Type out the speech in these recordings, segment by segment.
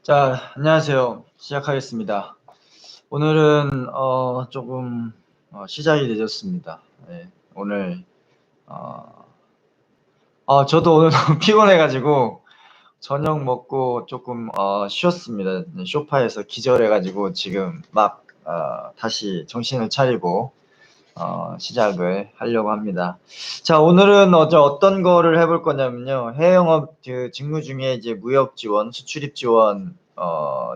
자, 안녕하세요. 시작하겠습니다. 오늘은 조금 시작이 늦었습니다. 네, 오늘 저도 오늘 너무 피곤해가지고 저녁 먹고 조금 쉬었습니다. 네, 소파에서 기절해가지고 지금 막 다시 정신을 차리고 시작을 하려고 합니다. 자, 오늘은 어떤 거를 해볼 거냐면요. 해외 영업 그 직무 중에 이제 무역 지원, 수출입 지원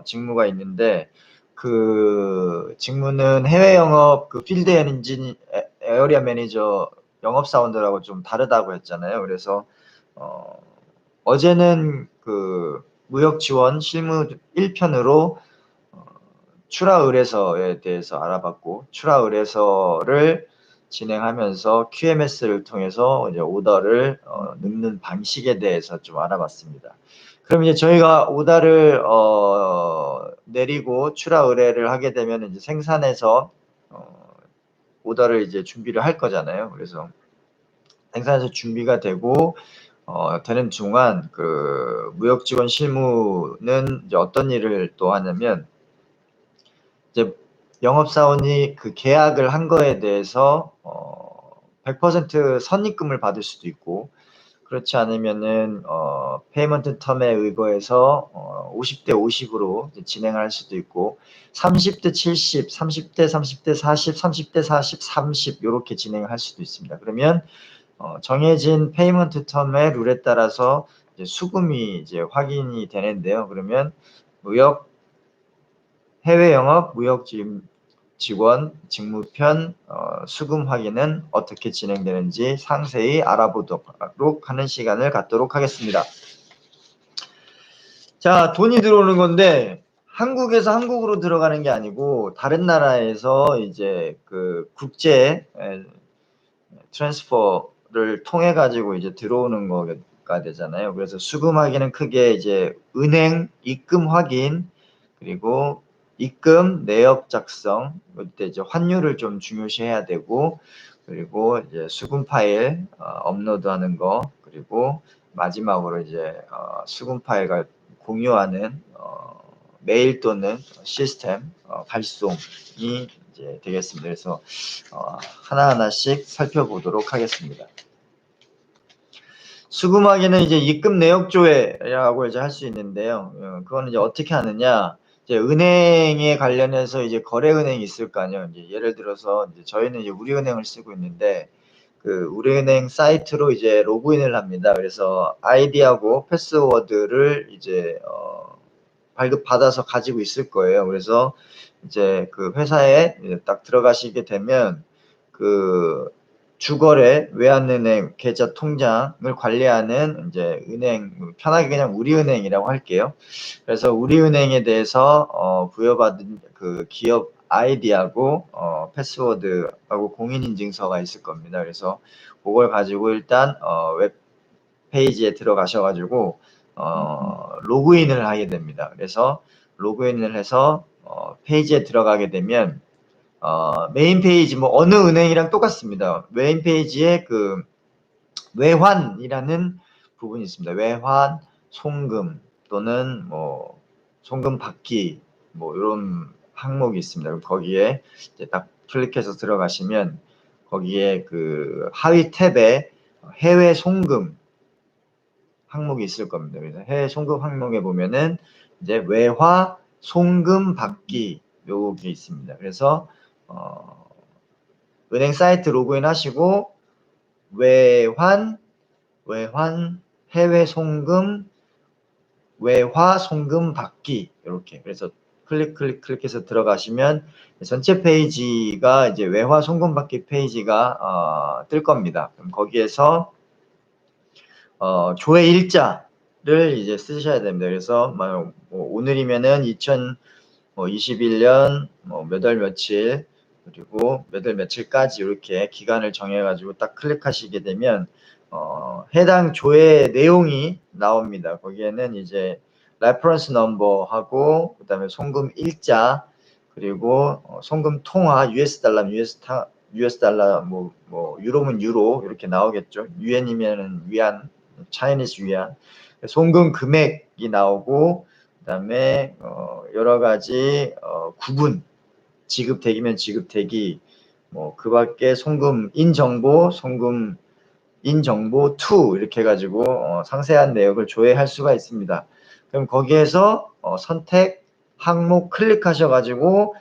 직무가 있는데 그 직무는 해외 영업 그 필드 엔진 에어리아 매니저 영업 사원들하고 좀 다르다고 했잖아요. 그래서 어제는 그 무역 지원 실무 1편으로 출하 의뢰서에 대해서 알아봤고, 출하 의뢰서를 진행하면서 QMS를 통해서 이제 오더를 넣는 방식에 대해서 좀 알아봤습니다. 그럼 이제 저희가 오더를 내리고 출하 의뢰를 하게 되면 이제 생산해서 오더를 이제 준비를 할 거잖아요. 그래서 생산해서 준비가 되고 되는 중간 그 무역 지원 실무는 이제 어떤 일을 또 하냐면 이제 영업사원이 그 계약을 한 거에 대해서 100% 선입금을 받을 수도 있고, 그렇지 않으면은 페이먼트 텀에 의거해서 50대 50으로 진행을 할 수도 있고, 30대 70, 30대 30대 40, 30대 40, 30 요렇게 진행을 할 수도 있습니다. 그러면 정해진 페이먼트 텀의 룰에 따라서 이제 수금이 이제 확인이 되는데요. 그러면 해외 영업 무역 직원 직무편 수금 확인은 어떻게 진행되는지 상세히 알아보도록 하는 시간을 갖도록 하겠습니다. 자, 돈이 들어오는 건데 한국에서 한국으로 들어가는 게 아니고 다른 나라에서 이제 그 국제 트랜스퍼를 통해 가지고 이제 들어오는 거가 되잖아요. 그래서 수금 확인은 크게 이제 은행 입금 확인, 그리고 입금 내역 작성, 이때 이제 환율을 좀 중요시해야 되고, 그리고 이제 수금 파일 업로드하는 거, 그리고 마지막으로 이제 수금 파일과 공유하는 메일 또는 시스템 발송이 이제 되겠습니다. 그래서 하나하나씩 살펴보도록 하겠습니다. 수금 확인은 이제 입금 내역 조회라고 이제 할 수 있는데요. 그거는 이제 어떻게 하느냐? 이제 은행에 관련해서 이제 거래은행이 있을 거 아니에요. 이제 예를 들어서 이제 저희는 이제 우리은행을 쓰고 있는데 그 우리은행 사이트로 이제 로그인을 합니다. 그래서 아이디하고 패스워드를 이제 발급받아서 가지고 있을 거예요. 그래서 이제 그 회사에 이제 딱 들어가시게 되면 그 주거래 외환은행 계좌 통장을 관리하는 이제 은행, 편하게 그냥 우리은행이라고 할게요. 그래서 우리은행에 대해서 부여받은 그 기업 아이디하고 패스워드하고 공인인증서가 있을 겁니다. 그래서 그걸 가지고 일단 웹 페이지에 들어가셔가지고 로그인을 하게 됩니다. 그래서 로그인을 해서 페이지에 들어가게 되면 메인 페이지 뭐 어느 은행이랑 똑같습니다. 메인 페이지에 그 외환이라는 부분이 있습니다. 외환, 송금 또는 뭐 송금 받기 뭐 이런 항목이 있습니다. 거기에 이제 딱 클릭해서 들어가시면 거기에 그 하위 탭에 해외 송금 항목이 있을 겁니다. 그래서 해외 송금 항목에 보면은 이제 외화 송금 받기 요게 있습니다. 그래서 은행 사이트 로그인 하시고 외환 해외 송금 외화 송금 받기 이렇게 그래서 클릭해서 들어가시면 전체 페이지가 이제 외화 송금 받기 페이지가 뜰 겁니다. 그럼 거기에서 조회 일자를 이제 쓰셔야 됩니다. 그래서 뭐 오늘이면은 2021년 몇 월 며칠 그리고 몇 월 며칠까지 이렇게 기간을 정해가지고 딱 클릭하시게 되면 해당 조회 내용이 나옵니다. 거기에는 이제 레퍼런스 넘버하고 그다음에 송금 일자 그리고 송금 통화 US 달러 뭐 유로면 유로 이렇게 나오겠죠. 유엔이면은 위안, 차이니스 위안, 송금 금액이 나오고 그다음에 여러 가지 구분, 지급 대기면 지급 대기, 뭐 그밖에 송금 인정보, 송금 인정보 to 이렇게 해가지고 상세한 내역을 조회할 수가 있습니다. 그럼 거기에서 선택 항목 클릭하셔가지고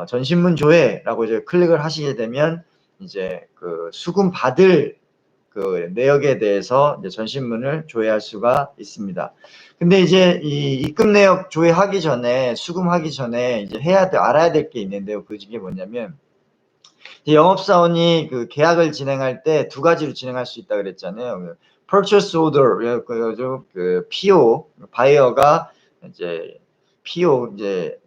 전신문 조회라고 이제 클릭을 하시게 되면 이제 그 수금 받을 그 내역에 대해서 이제 전신문을 조회할 수가 있습니다. 근데 이제 이 입금 내역 조회하기 전에, 수금하기 전에 이제 알아야 될 게 있는데요. 그게 뭐냐면, 영업사원이 그 계약을 진행할 때 두 가지로 진행할 수 있다 그랬잖아요. Purchase Order, 그 PO, 바이어가 이제 PO, 이제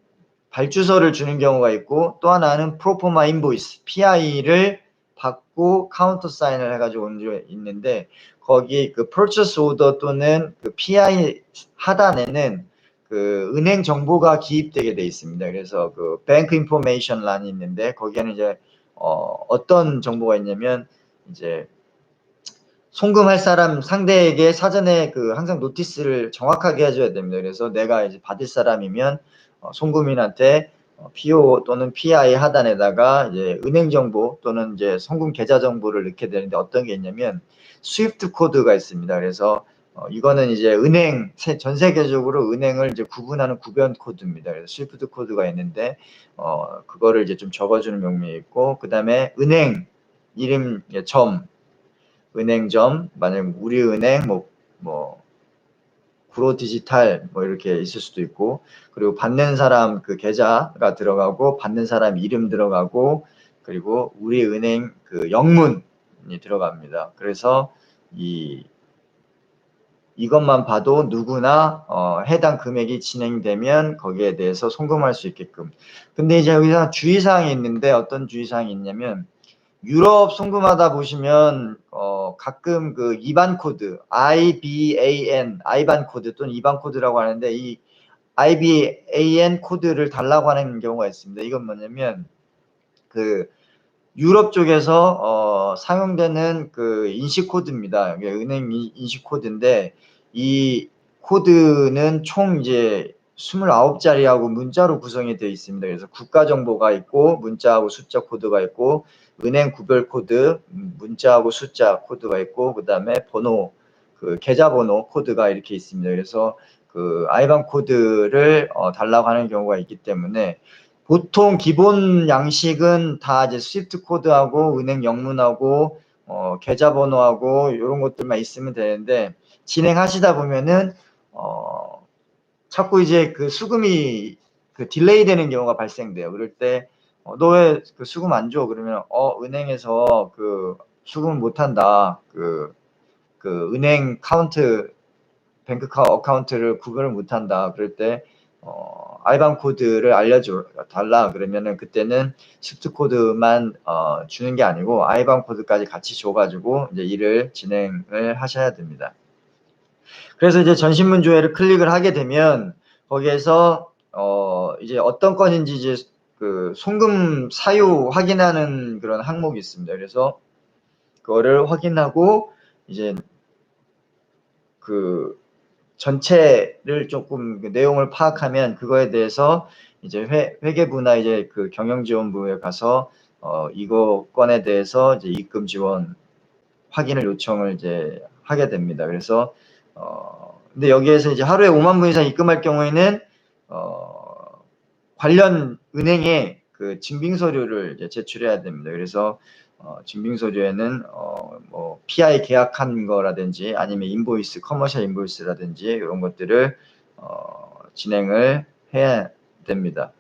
발주서를 주는 경우가 있고, 또 하나는 프로포마 인보이스, PI를 받고 카운터 사인을 해가지고 온 게 있는데, 거기 그 purchase order 또는 그 PI 하단에는 그 은행 정보가 기입되게 돼 있습니다. 그래서 그 bank information 란이 있는데, 거기에는 이제 어떤 정보가 있냐면, 이제 송금할 사람 상대에게 사전에 그 항상 노티스를 정확하게 해줘야 됩니다. 그래서 내가 이제 받을 사람이면 송금인한테 PO 또는 PI 하단에다가 이제 은행 정보 또는 이제 송금 계좌 정보를 넣게 되는데, 어떤 게 있냐면 스위프트 코드가 있습니다. 그래서 이거는 이제 은행, 전 세계적으로 은행을 이제 구분하는 구별 코드입니다. 그래서 스위프트 코드가 있는데 그거를 이제 좀 적어주는 명령이 있고, 그 다음에 은행 이름 은행점, 만약 우리은행, 구로 디지털 뭐 이렇게 있을 수도 있고, 그리고 받는 사람 그 계좌가 들어가고, 받는 사람 이름 들어가고, 그리고 우리은행 그 영문이 들어갑니다. 그래서 이것만 봐도 누구나 해당 금액이 진행되면 거기에 대해서 송금할 수 있게끔. 근데 이제 여기서 주의사항이 있는데, 어떤 주의사항이 있냐면, 유럽 송금하다 보시면 가끔 그 IBAN 코드, IBAN 코드 또는 IBAN 코드라고 하는데, 이 IBAN 코드를 달라고 하는 경우가 있습니다. 이건 뭐냐면 그 유럽 쪽에서 사용되는 그 인식 코드입니다. 은행 인식 코드인데, 이 코드는 총 이제 29자리하고 문자로 구성이 되어 있습니다. 그래서 국가 정보가 있고, 문자하고 숫자 코드가 있고, 은행 구별 코드, 문자하고 숫자 코드가 있고, 그 다음에 번호, 그 계좌번호 코드가 이렇게 있습니다. 그래서 그 아이반 코드를 달라고 하는 경우가 있기 때문에, 보통 기본 양식은 다 이제 스위프트 코드하고 은행 영문하고 계좌번호하고 이런 것들만 있으면 되는데, 진행하시다 보면은 자꾸 이제 그 수금이 그 딜레이 되는 경우가 발생돼요. 그럴 때 너 왜 그 수금 안 줘? 그러면 은행에서 그 수금 못 한다. 그 은행 카운트, 뱅크 어카운트를 구별을 못 한다. 그럴 때 아이반 코드를 알려줘 달라 그러면은, 그때는 스위프트 코드만 주는 게 아니고 아이반 코드까지 같이 줘가지고 이제 일을 진행을 하셔야 됩니다. 그래서 이제 전신문 조회를 클릭을 하게 되면 거기에서 이제 어떤 건인지 이제 그 송금 사유 확인하는 그런 항목이 있습니다. 그래서 그거를 확인하고 이제 그 전체를 조금 내용을 파악하면, 그거에 대해서 이제 회계부나 이제 그 경영지원부에 가서 이거 건에 대해서 이제 입금 지원 확인을 요청을 이제 하게 됩니다. 그래서 근데 여기에서 이제 하루에 5만 분 이상 입금할 경우에는 관련 은행에 그 증빙 서류를 이제 제출해야 됩니다. 그래서 증빙 서류에는 뭐 PI 계약한 거라든지 아니면 인보이스, 커머셜 인보이스라든지 이런 것들을 진행을 해야 됩니다.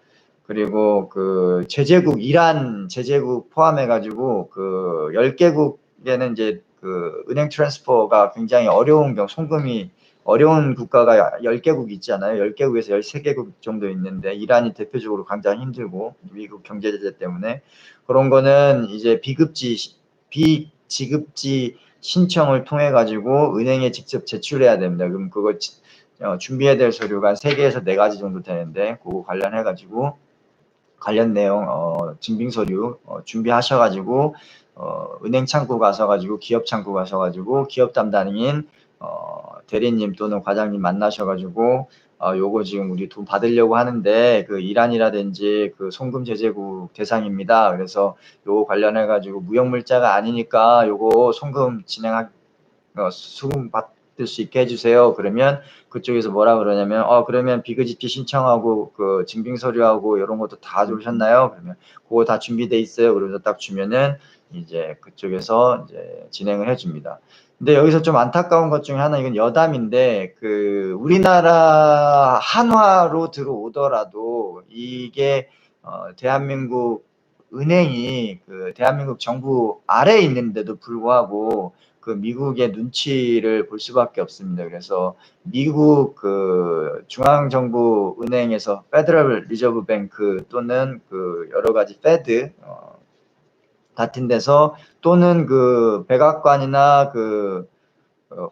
그리고 그 제재국, 이란 제재국 포함해 가지고 그 10개국에는 이제 그 은행 트랜스퍼가 굉장히 어려운 송금이 어려운 국가가 10개국 있잖아요. 10개국에서 13개국 정도 있는데, 이란이 대표적으로 굉장히 힘들고, 미국 경제 제재 때문에. 그런 거는 이제 비지급지 신청을 통해 가지고 은행에 직접 제출해야 됩니다. 그럼 그거 준비해야 될 서류가 3개에서 4가지 정도 되는데, 그거 관련해 가지고 관련 내용 증빙 서류 준비하셔 가지고 은행 창구 가서 가지고, 기업 창구 가서 가지고 기업 담당인 대리님 또는 과장님 만나셔 가지고 요거 지금 우리 돈 받으려고 하는데 그 이란이라든지 그 송금 제재국 대상입니다. 그래서 요거 관련해 가지고 무역물자가 아니니까 요거 송금 수금 받을 수 있게 해주세요. 그러면 그쪽에서 뭐라 그러냐면 그러면 비그지피 신청하고 그 증빙 서류하고 이런 것도 다 주셨나요? 그러면 그거 다 준비돼 있어요. 그래서 딱 주면은 이제 그쪽에서 이제 진행을 해줍니다. 근데 여기서 좀 안타까운 것 중에 하나, 이건 여담인데, 그 우리나라 한화로 들어오더라도 이게 대한민국 은행이 그 대한민국 정부 아래에 있는데도 불구하고 그 미국의 눈치를 볼 수밖에 없습니다. 그래서 미국 그 중앙정부 은행에서 페더럴 리저브 뱅크 또는 그 여러 가지 페드 같은 데서 또는 그 백악관이나 그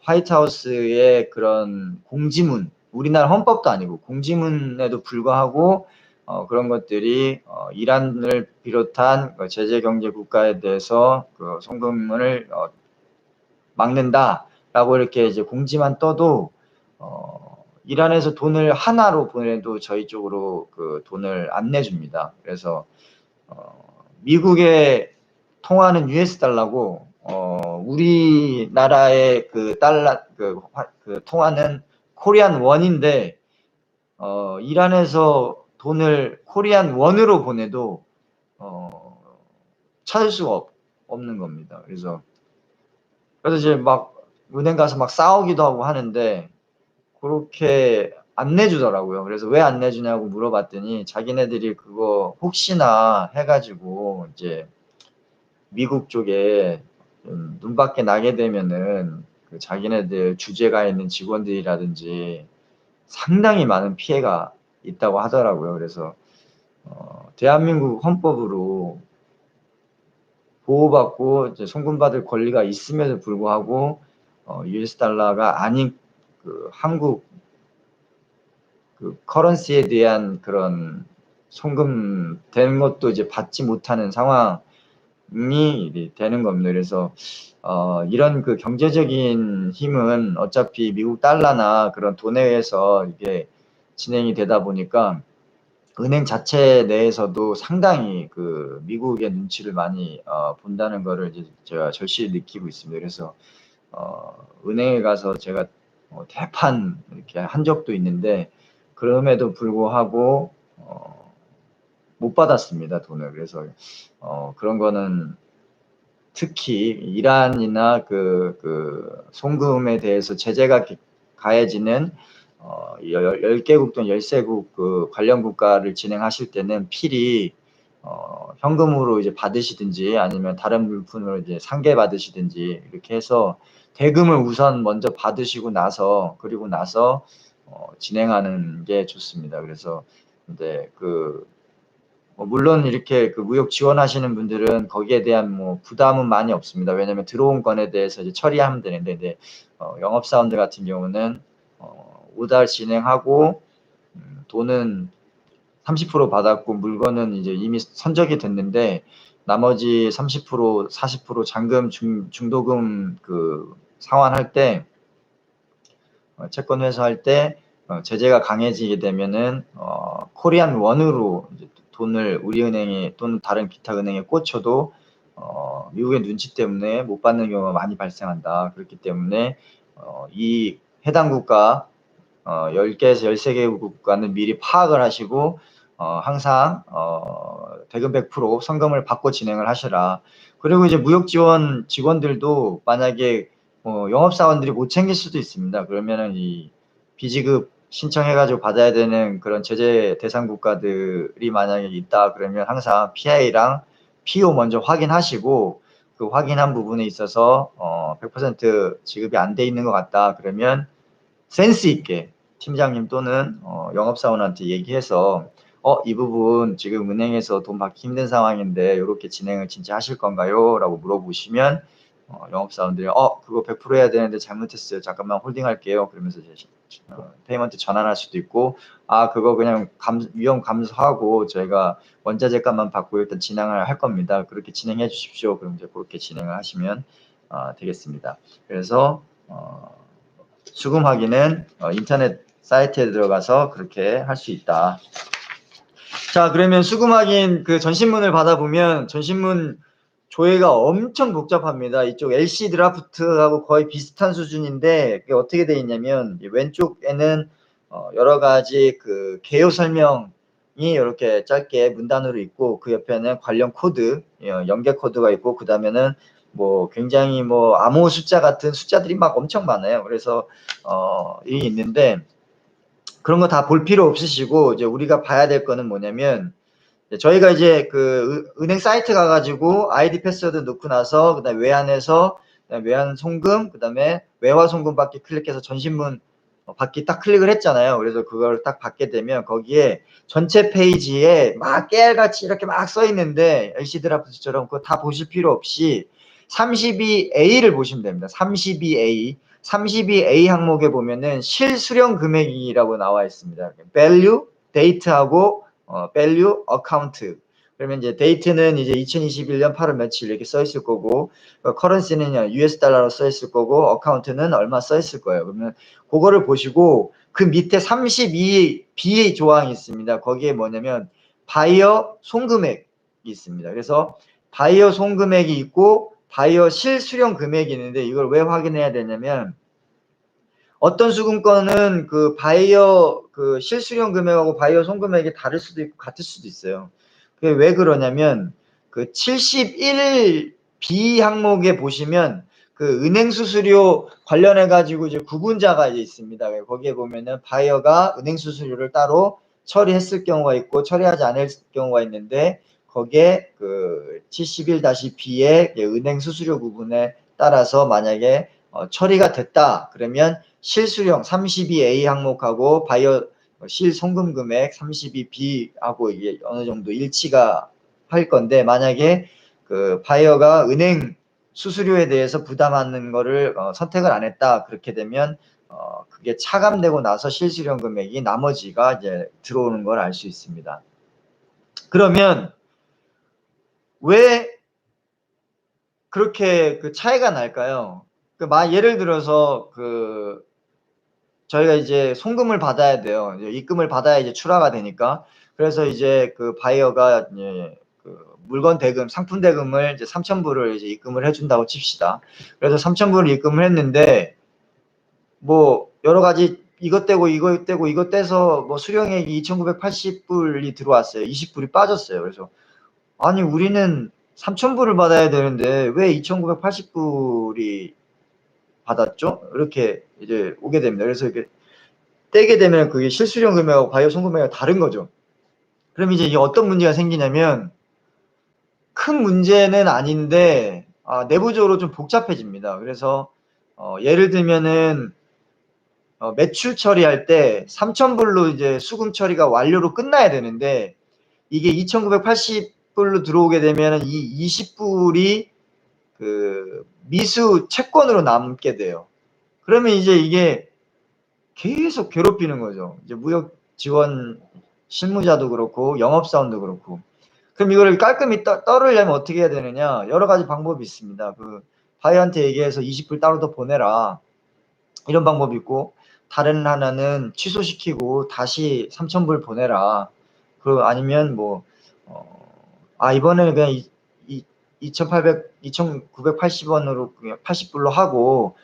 화이트하우스의 그런 공지문, 우리나라 헌법도 아니고 공지문에도 불구하고 그런 것들이 이란을 비롯한 제재 경제 국가에 대해서 그 송금을 막는다라고 이렇게 이제 공지만 떠도 이란에서 돈을 하나로 보내도 저희 쪽으로 그 돈을 안 내줍니다. 그래서 미국에 통화는 US 달러고 우리나라의 그 달러 그 통화는 코리안 원인데 이란에서 돈을 코리안 원으로 보내도 찾을 수가 없는 겁니다. 그래서 이제 막 은행 가서 막 싸우기도 하고 하는데 그렇게 안 내주더라고요. 그래서 왜 안 내주냐고 물어봤더니 자기네들이 그거 혹시나 해가지고 이제 미국 쪽에 눈밖에 나게 되면은 그 자기네들 주재가 있는 직원들이라든지 상당히 많은 피해가 있다고 하더라고요. 그래서 대한민국 헌법으로 보호받고 이제 송금받을 권리가 있음에도 불구하고 US 달러가 아닌 그 한국 그 커런시에 대한 그런 송금되는 것도 이제 받지 못하는 상황이 되는 겁니다. 그래서 이런 그 경제적인 힘은 어차피 미국 달러나 그런 돈에 의해서 이게 진행이 되다 보니까 은행 자체 내에서도 상당히 그 미국의 눈치를 많이 본다는 거를 이제 제가 절실히 느끼고 있습니다. 그래서 은행에 가서 제가 대판 이렇게 한 적도 있는데 그럼에도 불구하고 못 받았습니다, 돈을. 그래서 그런 거는 특히 이란이나 그 송금에 대해서 제재가 가해지는 10개국 또는 13개국 그 관련 국가를 진행하실 때는 필히 현금으로 이제 받으시든지 아니면 다른 물품으로 이제 상계 받으시든지 이렇게 해서 대금을 우선 먼저 받으시고 나서 그리고 나서 진행하는 게 좋습니다. 그래서 이제 그 물론 이렇게 그 무역 지원하시는 분들은 거기에 대한 뭐 부담은 많이 없습니다. 왜냐하면 들어온 건에 대해서 이제 처리하면 되는데, 이제 영업사원들 같은 경우는 오달 진행하고 돈은 30% 받았고 물건은 이제 이미 선적이 됐는데 나머지 30%, 40% 잔금, 중도금 그 상환할 때 채권 회수할 때 제재가 강해지게 되면은 코리안 원으로 이제 돈을 우리은행에 또는 다른 기타 은행에 꽂혀도 미국의 눈치 때문에 못 받는 경우가 많이 발생한다. 그렇기 때문에 이 해당 국가 10개에서 13개 국가는 미리 파악을 하시고 항상 대금 100% 성금을 받고 진행을 하시라. 그리고 이제 무역 지원 직원들도 만약에 영업사원들이 못 챙길 수도 있습니다. 그러면은 이 비지급 신청해가지고 받아야 되는 그런 제재 대상 국가들이 만약에 있다 그러면 항상 PI랑 PO 먼저 확인하시고 그 확인한 부분에 있어서 100% 지급이 안 돼 있는 것 같다 그러면 센스 있게 팀장님 또는 영업사원한테 얘기해서 이 부분 지금 은행에서 돈 받기 힘든 상황인데 이렇게 진행을 진짜 하실 건가요? 라고 물어보시면 영업사원들이 그거 100% 해야 되는데 잘못했어요. 잠깐만 홀딩할게요. 그러면서 이제 페이먼트 전환할 수도 있고 그거 그냥 위험 감수하고 저희가 원자재 값만 받고 일단 진행을 할 겁니다. 그렇게 진행해 주십시오. 그럼 이제 그렇게 진행을 하시면 되겠습니다. 그래서 수금 확인은 인터넷 사이트에 들어가서 그렇게 할 수 있다. 자, 그러면 수금 확인 그 전신문을 받아보면 전신문 조회가 엄청 복잡합니다. 이쪽 LC 드라프트하고 거의 비슷한 수준인데 그게 어떻게 되어 있냐면 왼쪽에는 여러 가지 그 개요 설명이 이렇게 짧게 문단으로 있고 그 옆에는 관련 코드, 연계 코드가 있고 그 다음에는 뭐 굉장히 뭐 암호 숫자 같은 숫자들이 막 엄청 많아요. 그래서 이 있는데 그런 거 다 볼 필요 없으시고 이제 우리가 봐야 될 거는 뭐냐면 저희가 이제 그 은행 사이트 가가지고 아이디 패스워드 넣고 나서 그다음에 외환에서 그다음에 외환 송금 그다음에 외화 송금 받기 클릭해서 전신문 받기 딱 클릭을 했잖아요. 그래서 그걸 딱 받게 되면 거기에 전체 페이지에 막 깨알같이 이렇게 막 써 있는데 LC 드라프트처럼 그거 다 보실 필요 없이 32A를 보시면 됩니다. 32A 32A 항목에 보면은 실수령 금액이라고 나와 있습니다. value, date하고 value, account. 그러면 이제 date는 이제 2021년 8월 며칠 이렇게 써 있을 거고, currency는 US 달러로 써 있을 거고, account는 얼마 써 있을 거예요. 그러면 그거를 보시고 그 밑에 32B 조항이 있습니다. 거기에 뭐냐면 바이어 송금액이 있습니다. 그래서 바이어 송금액이 있고 바이어 실수령 금액이 있는데 이걸 왜 확인해야 되냐면 어떤 수금권은 그 바이어 그 실수령 금액하고 바이어 송금액이 다를 수도 있고 같을 수도 있어요. 그게 왜 그러냐면 그 71B 항목에 보시면 그 은행 수수료 관련해 가지고 이제 구분자가 이제 있습니다. 거기에 보면은 바이어가 은행 수수료를 따로 처리했을 경우가 있고 처리하지 않을 경우가 있는데 거기에 그 71-B의 은행 수수료 구분에 따라서 만약에 처리가 됐다 그러면 실수령 32A 항목하고 바이어 실송금 금액 32B하고 이게 어느 정도 일치가 할 건데 만약에 그 바이어가 은행 수수료에 대해서 부담하는 거를 선택을 안 했다 그렇게 되면 그게 차감되고 나서 실수령 금액이 나머지가 이제 들어오는 걸 알 수 있습니다. 그러면 왜 그렇게 그 차이가 날까요? 그 예를 들어서 그 저희가 이제 송금을 받아야 돼요. 이제 입금을 받아야 이제 출하가 되니까. 그래서 이제 그 바이어가 이제 그 물건 대금, 상품 대금을 이제 3,000불을 이제 입금을 해준다고 칩시다. 그래서 3,000불을 입금을 했는데 뭐 여러 가지 이것 떼고 이것 떼고 이것 떼서 뭐 수령액이 2,980불이 들어왔어요. 20불이 빠졌어요. 그래서 아니 우리는 3,000불을 받아야 되는데 왜 2,980불이 받았죠? 이렇게 이제 오게 됩니다. 그래서 이렇게 떼게 되면 그게 실수령 금액하고 바이오 송금액이 다른 거죠. 그럼 이제 이게 어떤 문제가 생기냐면 큰 문제는 아닌데 내부적으로 좀 복잡해집니다. 그래서 예를 들면은 매출 처리할 때 3,000불로 이제 수금 처리가 완료로 끝나야 되는데 이게 2,980불로 들어오게 되면은 이 20불이 그 미수 채권으로 남게 돼요. 그러면 이제 이게 계속 괴롭히는 거죠. 이제 무역 지원 실무자도 그렇고 영업사원도 그렇고. 그럼 이거를 깔끔히 떨으려면 어떻게 해야 되느냐? 여러 가지 방법이 있습니다. 그 바이한테 얘기해서 20불 따로 더 보내라. 이런 방법이 있고 다른 하나는 취소시키고 다시 3,000불 보내라. 그 아니면 뭐 이번에는 그냥 2,980원으로 그냥 80불로 하고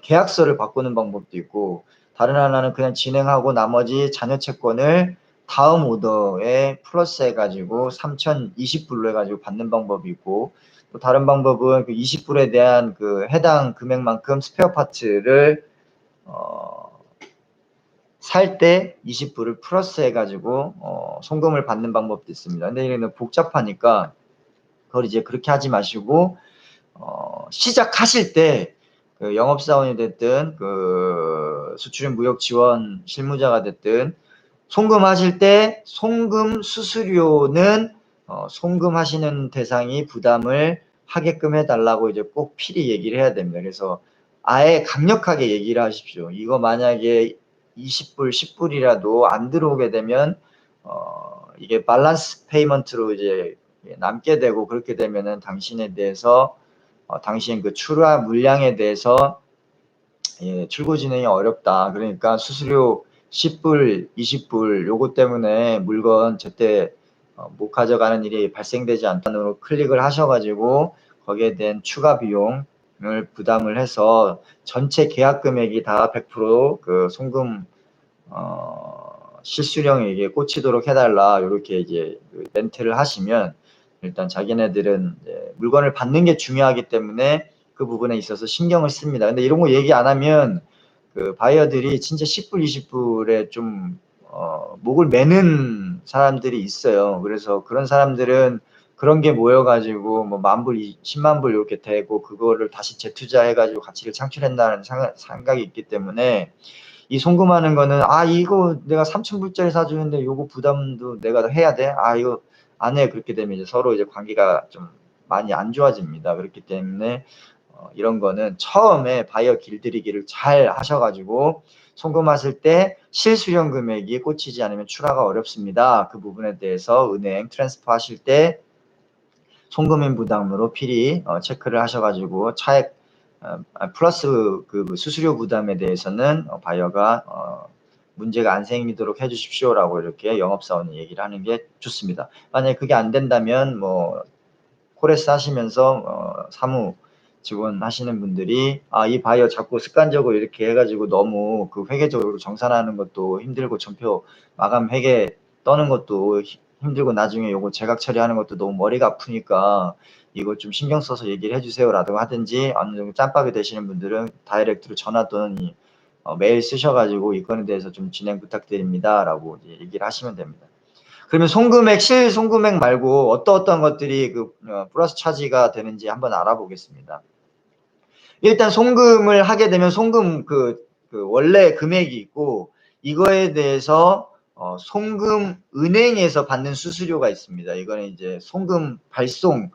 계약서를 바꾸는 방법도 있고 다른 하나는 그냥 진행하고 나머지 잔여 채권을 다음 오더에 플러스 해가지고 3,020불로 해가지고 받는 방법이 있고 또 다른 방법은 그 20불에 대한 그 해당 금액만큼 스페어 파츠를 살 때 20불을 플러스 해가지고 송금을 받는 방법도 있습니다. 근데 이거는 복잡하니까 그걸 이제 그렇게 하지 마시고 시작하실 때 그 영업사원이 됐든 그 수출입 무역 지원 실무자가 됐든 송금하실 때 송금 수수료는 송금하시는 대상이 부담을 하게끔 해달라고 이제 꼭 필히 얘기를 해야 됩니다. 그래서 아예 강력하게 얘기를 하십시오. 이거 만약에 20불, 10불이라도 안 들어오게 되면 이게 밸런스 페이먼트로 이제 남게 되고 그렇게 되면은 당신에 대해서 당신 그 출하 물량에 대해서 출고 진행이 어렵다. 그러니까 수수료 10불, 20불 요거 때문에 물건 제때 못 가져가는 일이 발생되지 않도록 클릭을 하셔가지고 거기에 대한 추가 비용을 부담을 해서 전체 계약 금액이 다 100% 송금 실수령에게 꽂히도록 해달라 이렇게 이제 멘트를 하시면 일단 자기네들은 이제 물건을 받는 게 중요하기 때문에 그 부분에 있어서 신경을 씁니다. 근데 이런 거 얘기 안 하면 그 바이어들이 진짜 10불, 20불에 좀 목을 매는 사람들이 있어요. 그래서 그런 사람들은 그런 게 모여가지고 뭐 10,000불, 100,000불 이렇게 되고 그거를 다시 재투자해가지고 가치를 창출한다는 생각이 있기 때문에 이 송금하는 거는 이거 내가 3,000불짜리 사주는데 요거 부담도 내가 해야 돼? 이거 안 해. 그렇게 되면 이제 서로 이제 관계가 좀 많이 안 좋아집니다. 그렇기 때문에 이런 거는 처음에 바이어 길들이기를 잘 하셔가지고 송금하실 때 실수령 금액이 꽂히지 않으면 출하가 어렵습니다. 그 부분에 대해서 은행 트랜스퍼 하실 때 송금인 부담으로 필히 체크를 하셔가지고 차액 플러스 그 수수료 부담에 대해서는 바이어가 문제가 안 생기도록 해주십시오라고 이렇게 영업사원이 얘기를 하는 게 좋습니다. 만약에 그게 안 된다면 뭐 코레스 하시면서 사무 직원 하시는 분들이 이 바이어 자꾸 습관적으로 이렇게 해가지고 너무 그 회계적으로 정산하는 것도 힘들고 전표 마감 회계 떠는 것도 힘들고 나중에 요거 재각 처리하는 것도 너무 머리가 아프니까 이거 좀 신경 써서 얘기를 해주세요라고 하든지 어느 정도 짬밥이 되시는 분들은 다이렉트로 전화 또는 메일 쓰셔가지고 이 건에 대해서 좀 진행 부탁드립니다라고 얘기를 하시면 됩니다. 그러면 송금액, 실송금액 말고 어떤 것들이 그 플러스 차지가 되는지 한번 알아보겠습니다. 일단 송금을 하게 되면 송금 그 원래 금액이 있고 이거에 대해서 송금 은행에서 받는 수수료가 있습니다. 이거는 이제 송금 발송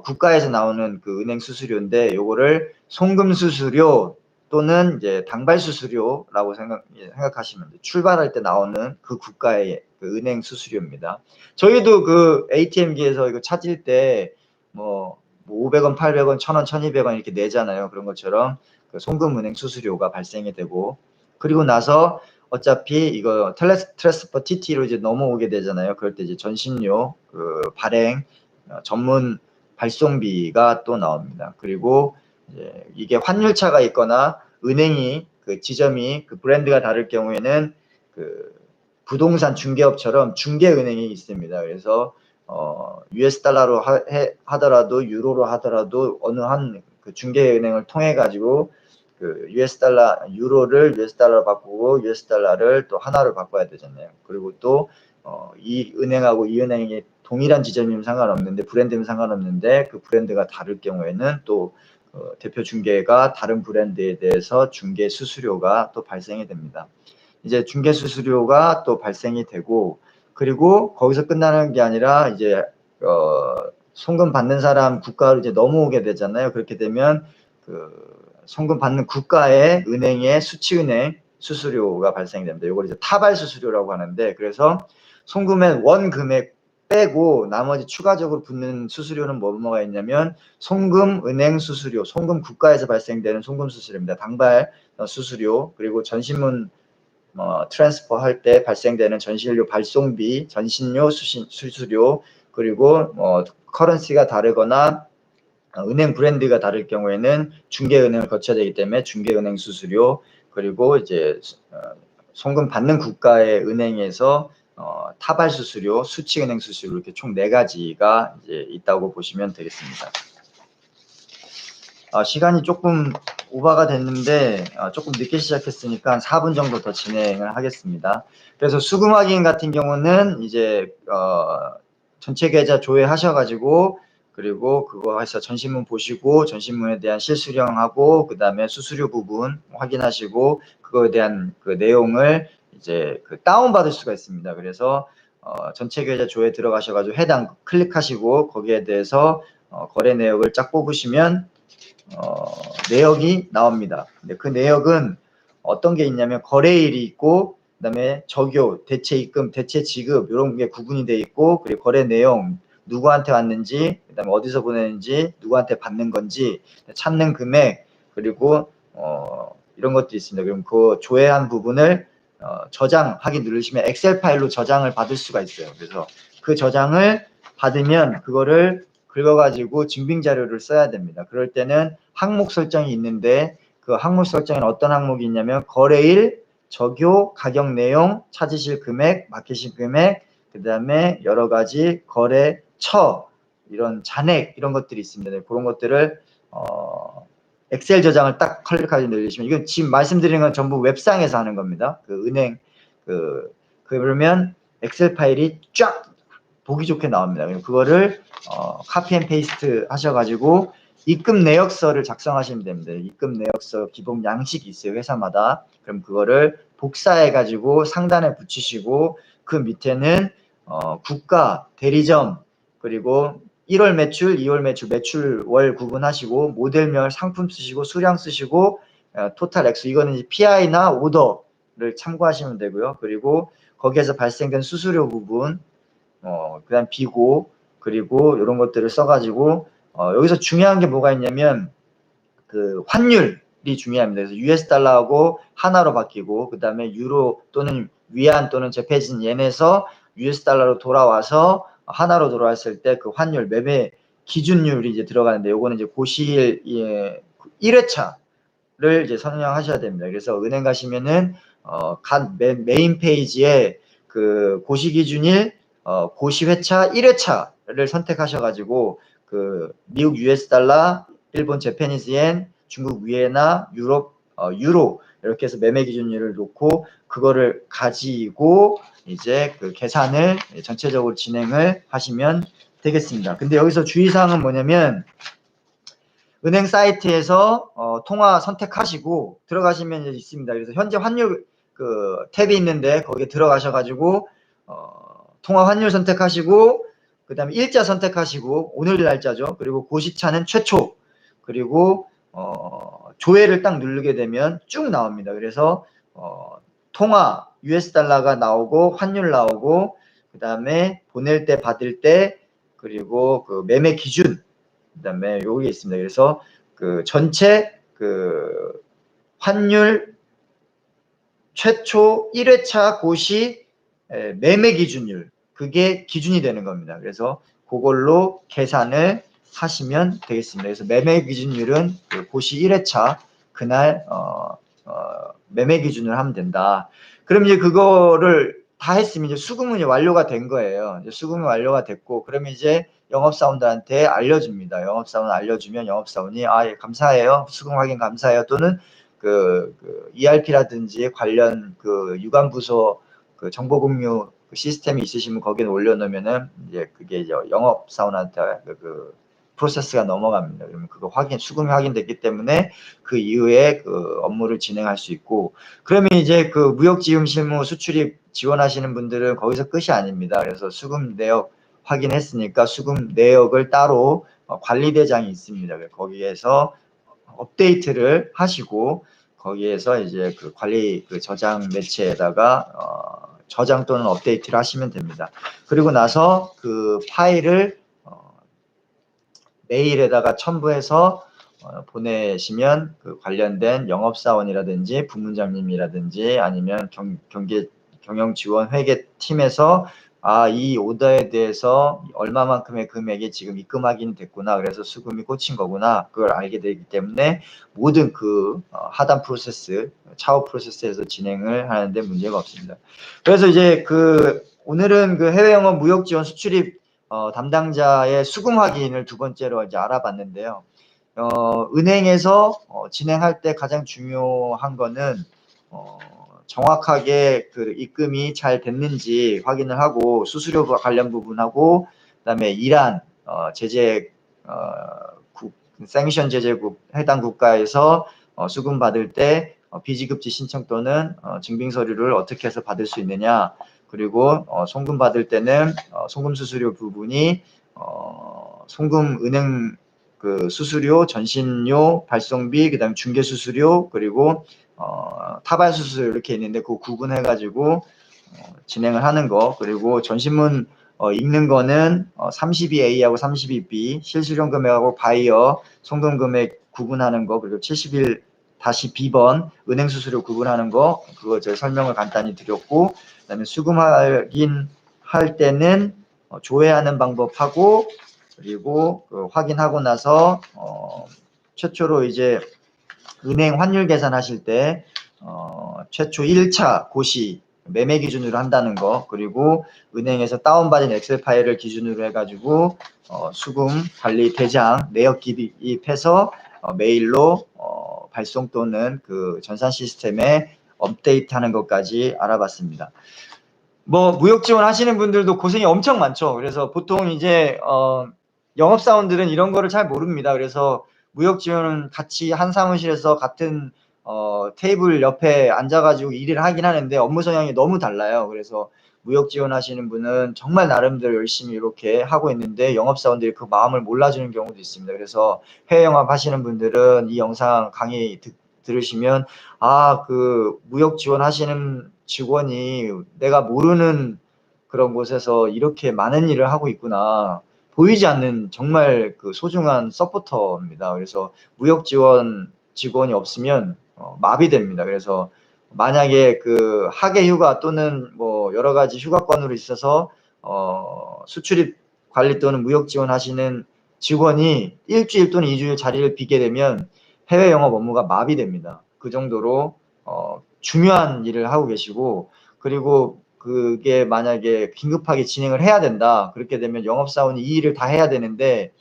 국가에서 나오는 그 은행 수수료인데 요거를 송금 수수료 또는 이제 당발 수수료라고 생각하시면 돼요. 출발할 때 나오는 그 국가의 그 은행 수수료입니다. 저희도 그 ATM기에서 이거 찾을 때 뭐 500원, 800원, 1,000원, 1,200원 이렇게 내잖아요. 그런 것처럼 그 송금은행 수수료가 발생이 되고 그리고 나서 어차피 이거 트랜스퍼 TT로 이제 넘어오게 되잖아요. 그럴 때 이제 전신료, 그 발행, 전문 발송비가 또 나옵니다. 그리고 이게 환율차가 있거나 은행이 그 지점이 그 브랜드가 다를 경우에는 그 부동산 중개업처럼 중개은행이 있습니다. 그래서 US 달러로 하더라도 유로로 하더라도 어느 한 그 중개은행을 통해 가지고 그 US 달러 유로를 US 달러로 바꾸고 US 달러를 또 하나로 바꿔야 되잖아요. 그리고 또 이 은행하고 이 은행이 동일한 지점이면 상관없는데 브랜드면 상관없는데 그 브랜드가 다를 경우에는 또 대표 중개가 다른 브랜드에 대해서 중개 수수료가 또 발생이 됩니다. 이제 중개 수수료가 또 발생이 되고 그리고 거기서 끝나는 게 아니라 이제 송금 받는 사람 국가로 이제 넘어오게 되잖아요. 그렇게 되면 그 송금 받는 국가의 은행의 수취은행 수수료가 발생이 됩니다. 이걸 이제 타발 수수료라고 하는데 그래서 송금의 원 금액 빼고 나머지 추가적으로 붙는 수수료는 뭐가 있냐면 송금 은행 수수료, 송금 국가에서 발생되는 송금 수수료입니다. 당발 수수료 그리고 전신문 트랜스퍼 할 때 발생되는 전신료 발송비, 전신료 수수료 그리고 커런시가 다르거나 은행 브랜드가 다를 경우에는 중개은행을 거쳐야 되기 때문에 중개은행 수수료 그리고 이제 송금 받는 국가의 은행에서 타발 수수료, 수취은행 수수료 이렇게 총 4가지가 이제 있다고 보시면 되겠습니다. 시간이 조금 오버가 됐는데 조금 늦게 시작했으니까 한 4분 정도 더 진행을 하겠습니다. 그래서 수금 확인 같은 경우는 이제 전체 계좌 조회하셔가지고 그리고 그거 해서 전신문 보시고 전신문에 대한 실수령하고 그 다음에 수수료 부분 확인하시고 그거에 대한 그 내용을 이제 그 다운받을 수가 있습니다. 그래서 전체 계좌 조회 들어가셔가지고 해당 클릭하시고 거기에 대해서 거래 내역을 쫙 뽑으시면 내역이 나옵니다. 근데 그 내역은 어떤 게 있냐면 거래일이 있고 그다음에 적요, 대체 입금, 대체 지급 이런 게 구분이 돼 있고 그리고 거래 내용 누구한테 왔는지 그다음에 어디서 보내는지 누구한테 받는 건지 찾는 금액 그리고 이런 것도 있습니다. 그럼 그 조회한 부분을 저장 하기 누르시면 엑셀 파일로 저장을 받을 수가 있어요. 그래서 그 저장을 받으면 그거를 긁어가지고 증빙 자료를 써야 됩니다. 그럴 때는 항목 설정이 있는데 그 항목 설정에는 어떤 항목이 있냐면 거래일, 적요, 가격 내용, 찾으실 금액, 맡기실 금액, 그 다음에 여러 가지 거래처, 이런 잔액, 이런 것들이 있습니다. 네, 그런 것들을 엑셀 저장을 딱 클릭하게 늘리시면, 이건 지금 말씀드리는 건 전부 웹상에서 하는 겁니다. 그 은행 그러면 엑셀 파일이 쫙 보기 좋게 나옵니다. 그거를 카피 앤 페이스트 하셔가지고 입금 내역서를 작성하시면 됩니다. 입금 내역서 기본 양식이 있어요, 회사마다. 그럼 그거를 복사해가지고 상단에 붙이시고 그 밑에는 국가, 대리점, 그리고 1월 매출, 2월 매출, 매출월 구분하시고 모델별 상품 쓰시고 수량 쓰시고 토탈 액수, 이거는 이제 PI나 오더를 참고하시면 되고요. 그리고 거기에서 발생된 수수료 부분, 그다음 비고, 그리고 이런 것들을 써가지고 여기서 중요한 게 뭐가 있냐면 그 환율이 중요합니다. 그래서 US 달러하고 하나로 바뀌고 그 다음에 유로 또는 위안 또는 제페진 옌에서 US 달러로 돌아와서 하나로 돌아왔을 때 그 환율 매매 기준율이 이제 들어가는데, 요거는 이제 고시일 1회차를 이제 선정하셔야 됩니다. 그래서 은행 가시면은 간 메인 페이지에 그 고시 기준일 고시 회차 1회차를 선택하셔가지고 그 미국 US 달러, 일본 제페니즈 옌, 중국 위에나, 유럽 유로, 이렇게 해서 매매 기준율을 놓고 그거를 가지고 이제 그 계산을 전체적으로 진행을 하시면 되겠습니다. 근데 여기서 주의사항은 뭐냐면 은행 사이트에서 통화 선택하시고 들어가시면 이제 있습니다. 그래서 현재 환율 그 탭이 있는데 거기에 들어가셔가지고 통화 환율 선택하시고 그 다음에 일자 선택하시고 오늘 날짜죠. 그리고 고시차는 최초, 그리고 조회를 딱 누르게 되면 쭉 나옵니다. 그래서 통화 US 달러가 나오고 환율 나오고 그 다음에 보낼 때 받을 때 그리고 그 매매 기준, 그 다음에 여기 있습니다. 그래서 그 전체 그 환율 최초 1회차 고시 매매 기준율, 그게 기준이 되는 겁니다. 그래서 그걸로 계산을 하시면 되겠습니다. 그래서 매매 기준율은 그 고시 1회차 그날 매매 기준을 하면 된다. 그럼 이제 그거를 다 했으면 이제 수금은 완료가 된 거예요. 이제 수금이 완료가 됐고, 그러면 이제 영업사원들한테 알려줍니다. 영업사원 알려주면 영업사원이 예, 감사해요. 수금 확인 감사해요. 또는 그 ERP라든지 관련 그 유관부서 그 정보 공유 시스템이 있으시면 거기에 올려놓으면은 이제 그게 이제 영업사원한테 그 프로세스가 넘어갑니다. 그러면 그거 수금이 확인됐기 때문에 그 이후에 그 업무를 진행할 수 있고, 그러면 이제 그 무역지음 실무 수출입 지원하시는 분들은 거기서 끝이 아닙니다. 그래서 수금 내역 확인했으니까 수금 내역을 따로 관리대장이 있습니다. 거기에서 업데이트를 하시고 거기에서 이제 그 관리 그 저장 매체에다가 저장 또는 업데이트를 하시면 됩니다. 그리고 나서 그 파일을 메일에다가 첨부해서 보내시면 그 관련된 영업사원이라든지 부문장님이라든지 아니면 경영지원회계팀에서 이 오더에 대해서 얼마만큼의 금액이 지금 입금 확인됐구나, 그래서 수금이 꽂힌 거구나, 그걸 알게 되기 때문에 모든 그 하단 프로세스, 차후 프로세스에서 진행을 하는데 문제가 없습니다. 그래서 이제 오늘은 그 해외 영업 무역 지원 수출입 담당자의 수금 확인을 두 번째로 이제 알아봤는데요. 은행에서 진행할 때 가장 중요한 거는 정확하게 그 입금이 잘 됐는지 확인을 하고, 수수료 관련 부분하고 그다음에 이란 제재 생션 제재국 해당 국가에서 수금 받을 때 비지급지 신청 또는 증빙 서류를 어떻게 해서 받을 수 있느냐, 그리고 송금 받을 때는 송금 수수료 부분이 송금 은행 그 수수료, 전신료, 발송비, 그다음에 중개 수수료, 그리고 타발 수수료 이렇게 있는데 그 구분해 가지고 진행을 하는 거, 그리고 전신문 읽는 거는 32A하고 32B 실수령 금액하고 바이어 송금 금액 구분하는 거, 그리고 70일 다시 B번 은행 수수료 구분하는 거 그거 제가 설명을 간단히 드렸고, 그다음에 수금 확인할 때는 조회하는 방법하고, 그리고 그 확인하고 나서 최초로 이제 은행 환율 계산하실 때 최초 1차 고시 매매 기준으로 한다는 거, 그리고 은행에서 다운받은 엑셀 파일을 기준으로 해가지고 수금 관리 대장 내역 기입해서 메일로 발송 또는 그 전산 시스템에 업데이트하는 것까지 알아봤습니다. 뭐 무역 지원 하시는 분들도 고생이 엄청 많죠. 그래서 보통 이제 영업사원들은 이런 거를 잘 모릅니다. 그래서 무역 지원은 같이 한 사무실에서 같은 테이블 옆에 앉아가지고 일을 하긴 하는데 업무 성향이 너무 달라요. 그래서 무역 지원하시는 분은 정말 나름대로 열심히 이렇게 하고 있는데 영업사원들이 그 마음을 몰라주는 경우도 있습니다. 그래서 해외 영업 하시는 분들은 이 영상 강의 들으시면 그 무역 지원하시는 직원이 내가 모르는 그런 곳에서 이렇게 많은 일을 하고 있구나. 보이지 않는 정말 그 소중한 서포터입니다. 그래서 무역 지원 직원이 없으면 마비됩니다. 그래서 만약에 그 학예 휴가 또는 뭐 여러 가지 휴가권으로 있어서 수출입 관리 또는 무역 지원 하시는 직원이 일주일 또는 2주일 자리를 비게 되면 해외 영업 업무가 마비됩니다. 그 정도로 중요한 일을 하고 계시고, 그리고 그게 만약에 긴급하게 진행을 해야 된다. 그렇게 되면 영업사원이 이 일을 다 해야 되는데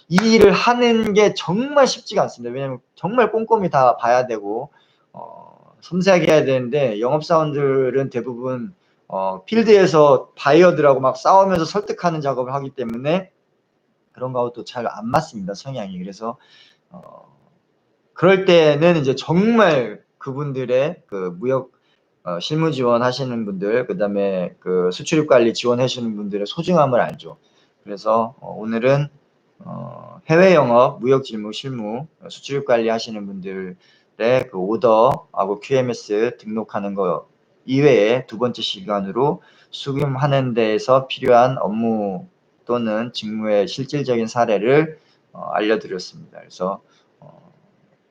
이 일을 하는 게 정말 쉽지가 않습니다. 왜냐하면 정말 꼼꼼히 다 봐야 되고 섬세하게 해야 되는데 영업사원들은 대부분 필드에서 바이어들하고 막 싸우면서 설득하는 작업을 하기 때문에 그런 거하고 잘 안 맞습니다. 성향이. 그래서 그럴 때는 이제 정말 그분들의 그 무역 실무 지원 하시는 분들, 그 다음에 그 수출입 관리 지원해 주시는 분들의 소중함을 알죠. 그래서 오늘은 해외 영업, 무역 실무, 수출입 관리 하시는 분들의 그 오더하고 QMS 등록하는 거 이외에 두 번째 시간으로 수금하는 데에서 필요한 업무 또는 직무의 실질적인 사례를 알려드렸습니다. 그래서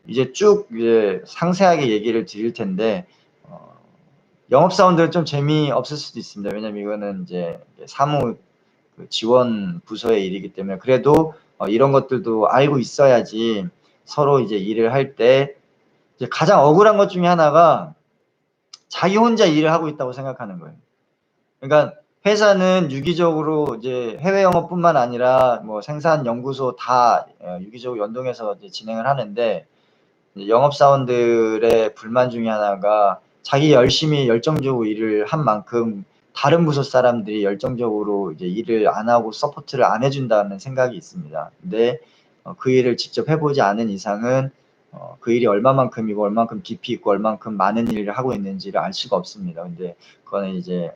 이제 쭉 이제 상세하게 얘기를 드릴 텐데 영업사원들은 좀 재미없을 수도 있습니다. 왜냐면 이거는 이제 사무 지원 부서의 일이기 때문에 그래도 이런 것들도 알고 있어야지 서로 이제 일을 할 때 이제 가장 억울한 것 중에 하나가 자기 혼자 일을 하고 있다고 생각하는 거예요. 그러니까 회사는 유기적으로 이제 해외 영업뿐만 아니라 뭐 생산 연구소 다 유기적으로 연동해서 이제 진행을 하는데 영업사원들의 불만 중에 하나가 자기 열심히 열정적으로 일을 한 만큼 다른 부서 사람들이 열정적으로 이제 일을 안 하고 서포트를 안 해준다는 생각이 있습니다. 근데 그 일을 직접 해보지 않은 이상은 그 일이 얼마만큼이고 얼만큼 깊이 있고 얼만큼 많은 일을 하고 있는지를 알 수가 없습니다. 근데 그거는 이제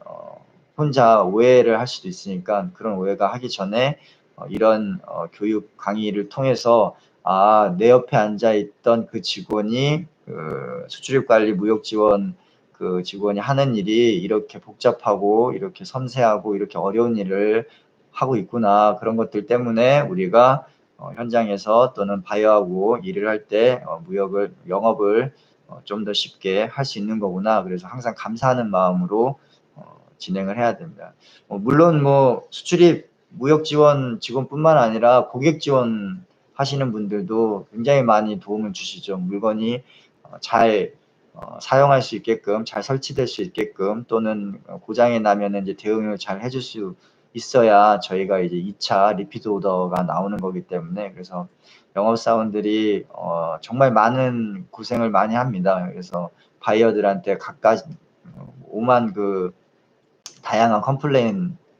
혼자 오해를 할 수도 있으니까 그런 오해가 하기 전에 이런 교육 강의를 통해서 내 옆에 앉아있던 그 직원이 그 수출입관리 무역지원 그 직원이 하는 일이 이렇게 복잡하고 이렇게 섬세하고 이렇게 어려운 일을 하고 있구나. 그런 것들 때문에 우리가 현장에서 또는 바이어하고 일을 할 때 영업을 좀 더 쉽게 할 수 있는 거구나. 그래서 항상 감사하는 마음으로 진행을 해야 됩니다. 물론 뭐 수출입 무역 지원 직원뿐만 아니라 고객 지원 하시는 분들도 굉장히 많이 도움을 주시죠. 물건이 잘 사용할 수 있게끔, 잘 설치될 수 있게끔, 또는 고장이 나면은 이제 대응을 잘 해줄 수 있어야 저희가 이제 2차 리피트 오더가 나오는 거기 때문에 그래서 영업사원들이 정말 많은 고생을 많이 합니다. 그래서 바이어들한테 각각 오만 그 다양한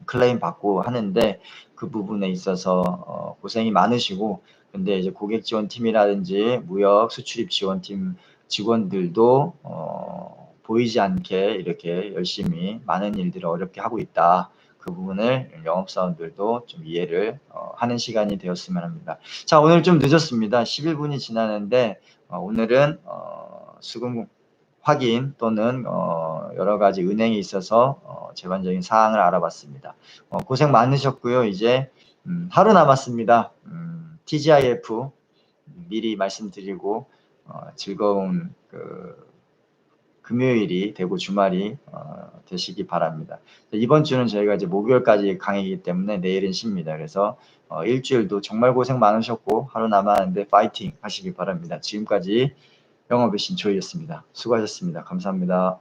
클레임 받고 하는데 그 부분에 있어서 고생이 많으시고, 근데 이제 고객 지원팀이라든지 무역 수출입 지원팀 직원들도 보이지 않게 이렇게 열심히 많은 일들을 어렵게 하고 있다. 그 부분을 영업사원들도 좀 이해를 하는 시간이 되었으면 합니다. 자, 오늘 좀 늦었습니다. 11분이 지나는데 오늘은 수금 확인 또는 여러 가지 은행에 있어서 전반적인 사항을 알아봤습니다. 고생 많으셨고요. 이제 하루 남았습니다. TGIF 미리 말씀드리고 즐거운 금요일이 되고 주말이 되시기 바랍니다. 이번 주는 저희가 이제 목요일까지 강의이기 때문에 내일은 쉽니다. 그래서 일주일도 정말 고생 많으셨고 하루 남았는데 파이팅 하시기 바랍니다. 지금까지 영업의 신 조이였습니다. 수고하셨습니다. 감사합니다.